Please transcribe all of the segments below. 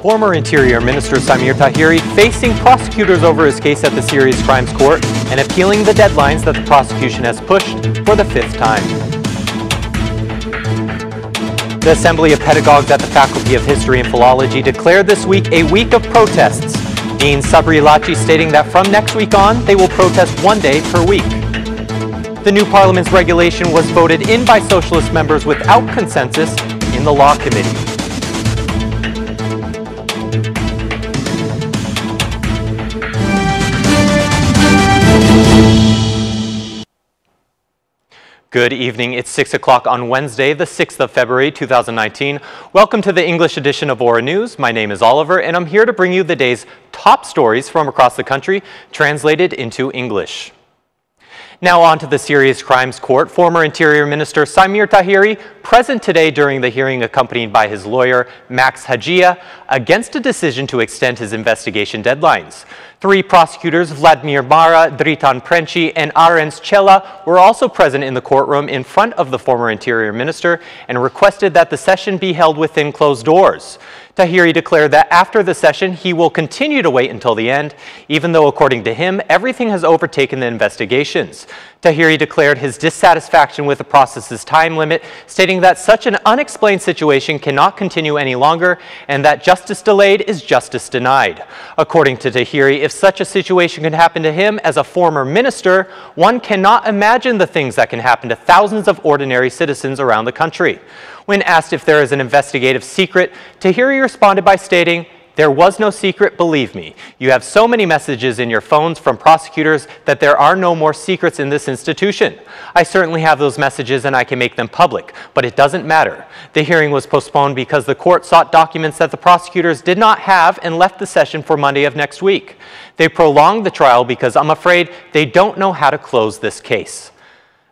Former Interior Minister Saimir Tahiri facing prosecutors over his case at the Serious Crimes Court and appealing the deadlines that the prosecution has pushed for the 5th time. The Assembly of Pedagogues at the Faculty of History and Philology declared this week a week of protests. Dean Sabri Lachi stating that from next week on, they will protest 1 day per week. The new Parliament's regulation was voted in by Socialist members without consensus in the Law Committee. Good evening. It's 6 o'clock on Wednesday, the 6th of February, 2019. Welcome to the English edition of Aura News. My name is Oliver, and I'm here to bring you the day's top stories from across the country, translated into English. Now on to the Serious Crimes Court. Former Interior Minister Saimir Tahiri, present today during the hearing accompanied by his lawyer, Max Hajia, against a decision to extend his investigation deadlines. 3 prosecutors, Vladimir Mara, Dritan Prenci, and Arens Cella, were also present in the courtroom in front of the former Interior Minister and requested that the session be held within closed doors. Tahiri declared that after the session, he will continue to wait until the end, even though, according to him, everything has overtaken the investigations. Tahiri declared his dissatisfaction with the process's time limit, stating that such an unexplained situation cannot continue any longer and that justice delayed is justice denied. According to Tahiri, if such a situation can happen to him as a former minister, one cannot imagine the things that can happen to thousands of ordinary citizens around the country. When asked if there is an investigative secret, Tahiri responded by stating, "There was no secret, believe me. You have so many messages in your phones from prosecutors that there are no more secrets in this institution. I certainly have those messages and I can make them public, but it doesn't matter." The hearing was postponed because the court sought documents that the prosecutors did not have and left the session for Monday of next week. They prolonged the trial because I'm afraid they don't know how to close this case.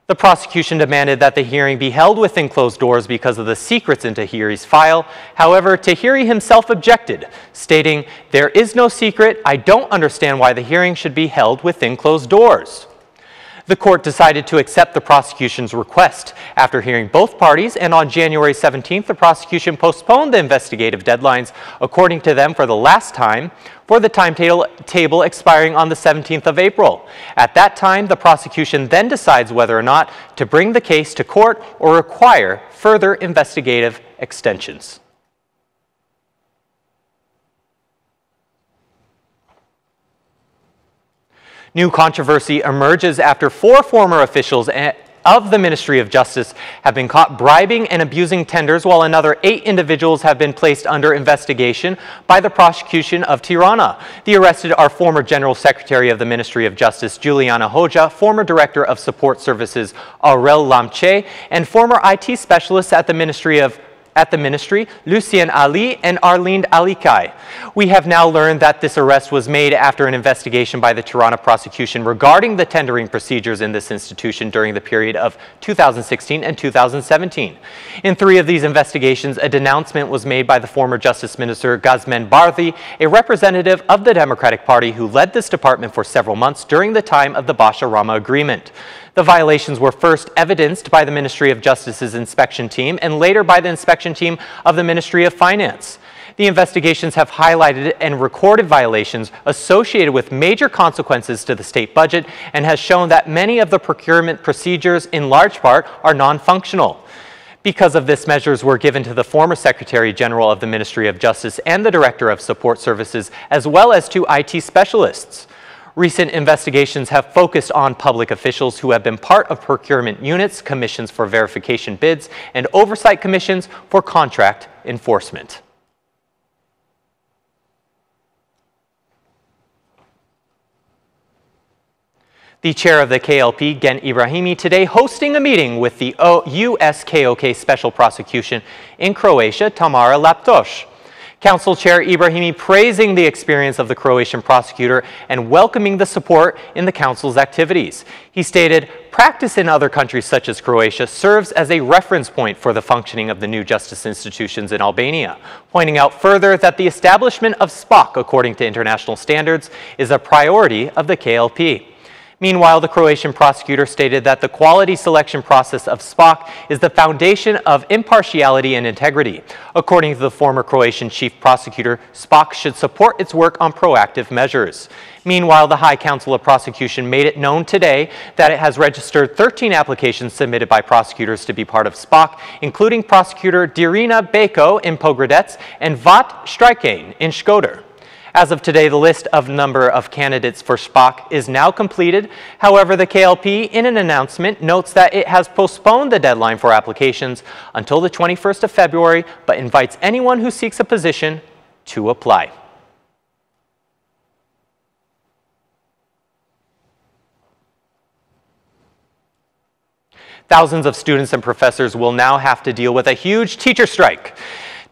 The prosecution demanded that the hearing be held within closed doors because of the secrets in Tahiri's file. However, Tahiri himself objected, stating, "There is no secret. I don't understand why the hearing should be held within closed doors." The court decided to accept the prosecution's request. After hearing both parties, and on January 17th, the prosecution postponed the investigative deadlines, according to them, for the last time, for the timetable expiring on the 17th of April. At that time, the prosecution then decides whether or not to bring the case to court or require further investigative extensions. New controversy emerges after 4 former officials of the Ministry of Justice have been caught bribing and abusing tenders, while another 8 individuals have been placed under investigation by the prosecution of Tirana. The arrested are former General Secretary of the Ministry of Justice Juliana Hoja, former Director of Support Services Aurel Lamche, and former IT specialists at the Ministry, Lucien Ali and Arlind Alikai. We have now learned that this arrest was made after an investigation by the Tirana prosecution regarding the tendering procedures in this institution during the period of 2016 and 2017. In 3 of these investigations, a denouncement was made by the former Justice Minister Gazmen Barthi, a representative of the Democratic Party who led this department for several months during the time of the Basha-Rama agreement. The violations were first evidenced by the Ministry of Justice's inspection team and later by the inspection team of the Ministry of Finance. The investigations have highlighted and recorded violations associated with major consequences to the state budget and has shown that many of the procurement procedures in large part are non-functional. Because of this, measures were given to the former Secretary General of the Ministry of Justice and the Director of Support Services, as well as to IT specialists. Recent investigations have focused on public officials who have been part of procurement units, commissions for verification bids, and oversight commissions for contract enforcement. The chair of the KLP, Gen Ibrahimi, today hosting a meeting with the US KOK Special Prosecution in Croatia, Tamara Laptosh. Council Chair Ibrahimi praising the experience of the Croatian prosecutor and welcoming the support in the Council's activities. He stated, "Practice in other countries such as Croatia serves as a reference point for the functioning of the new justice institutions in Albania," pointing out further that the establishment of SPOC, according to international standards, is a priority of the KLP. Meanwhile, the Croatian prosecutor stated that the quality selection process of SPOC is the foundation of impartiality and integrity. According to the former Croatian chief prosecutor, SPOC should support its work on proactive measures. Meanwhile, the High Council of Prosecution made it known today that it has registered 13 applications submitted by prosecutors to be part of SPOC, including prosecutor Dirina Beko in Pogradec and Vat Strykane in Shkodër. As of today, the list of number of candidates for SPOC is now completed. However, the KLP, in an announcement, notes that it has postponed the deadline for applications until the 21st of February, but invites anyone who seeks a position to apply. Thousands of students and professors will now have to deal with a huge teacher strike.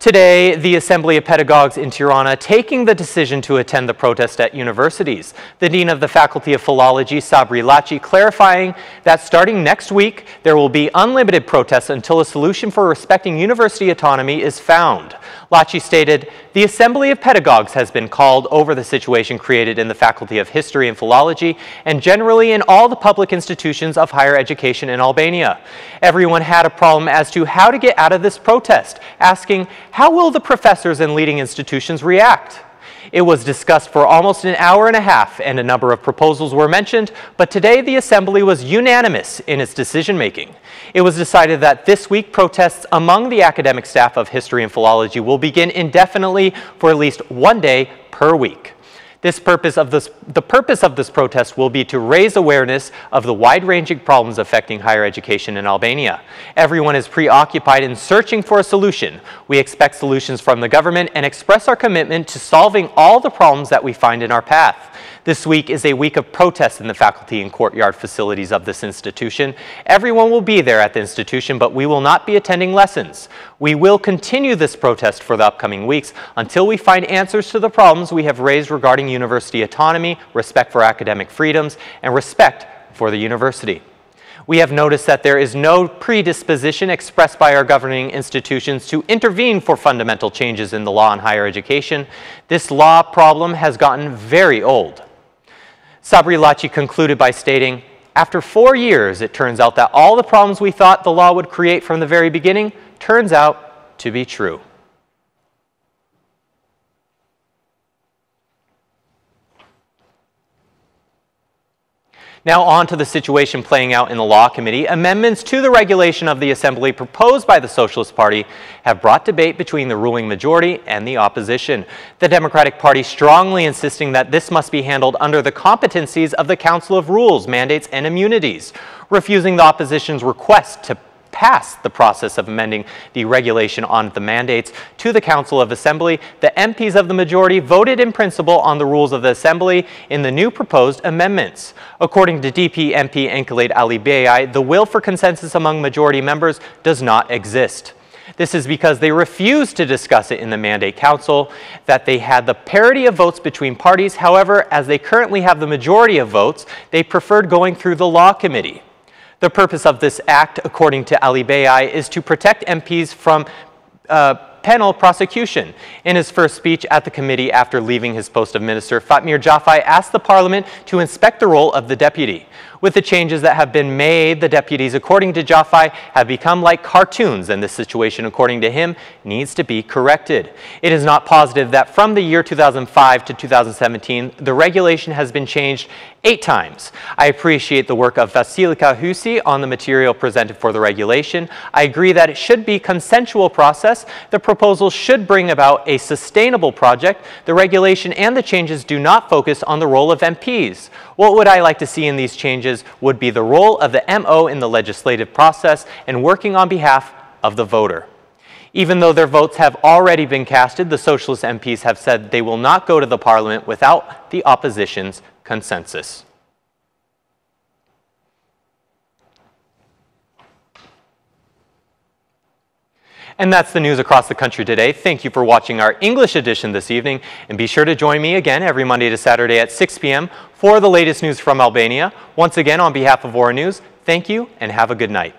Today, the Assembly of Pedagogues in Tirana taking the decision to attend the protest at universities. The Dean of the Faculty of Philology, Saimir Tahiri At, clarifying that starting next week, there will be unlimited protests until a solution for respecting university autonomy is found. Tahiri stated, "The Assembly of Pedagogues has been called over the situation created in the Faculty of History and Philology and generally in all the public institutions of higher education in Albania. Everyone had a problem as to how to get out of this protest, asking, how will the professors and leading institutions react? It was discussed for almost an hour and a half, and a number of proposals were mentioned, but today the Assembly was unanimous in its decision-making. It was decided that this week protests among the academic staff of history and philology will begin indefinitely for at least one day per week. The purpose of this protest will be to raise awareness of the wide-ranging problems affecting higher education in Albania. Everyone is preoccupied in searching for a solution. We expect solutions from the government and express our commitment to solving all the problems that we find in our path. This week is a week of protests in the faculty and courtyard facilities of this institution. Everyone will be there at the institution, but we will not be attending lessons. We will continue this protest for the upcoming weeks until we find answers to the problems we have raised regarding university autonomy, respect for academic freedoms, and respect for the university. We have noticed that there is no predisposition expressed by our governing institutions to intervene for fundamental changes in the law on higher education. This law problem has gotten very old." Saimir Tahiri concluded by stating, "After 4 years, it turns out that all the problems we thought the law would create from the very beginning turns out to be true." Now on to the situation playing out in the Law Committee. Amendments to the regulation of the Assembly proposed by the Socialist Party have brought debate between the ruling majority and the opposition. The Democratic Party strongly insisting that this must be handled under the competencies of the Council of Rules, Mandates, and Immunities, refusing the opposition's request to pass the process of amending the regulation on the mandates to the Council of Assembly. The MPs of the majority voted in principle on the rules of the Assembly in the new proposed amendments. According to DP MP Enkelade Ali Bey, the will for consensus among majority members does not exist. This is because they refused to discuss it in the Mandate Council, that they had the parity of votes between parties. However, as they currently have the majority of votes, they preferred going through the Law Committee. The purpose of this act, according to Ali Bey, is to protect MPs from penal prosecution. In his first speech at the committee after leaving his post of minister, Fatmir Jafai asked the parliament to inspect the role of the deputy. With the changes that have been made, the deputies, according to Jafai, have become like cartoons, and this situation, according to him, needs to be corrected. It is not positive that from the year 2005 to 2017, the regulation has been changed 8 times. I appreciate the work of Vasilika Husi on the material presented for the regulation. I agree that it should be a consensual process. The proposal should bring about a sustainable project. The regulation and the changes do not focus on the role of MPs. What would I like to see in these changes would be the role of the MO in the legislative process and working on behalf of the voter. Even though their votes have already been casted, the Socialist MPs have said they will not go to the parliament without the opposition's consensus. And that's the news across the country today. Thank you for watching our English edition this evening, and be sure to join me again every Monday to Saturday at 6 p.m. for the latest news from Albania. Once again, on behalf of Aura News, thank you and have a good night.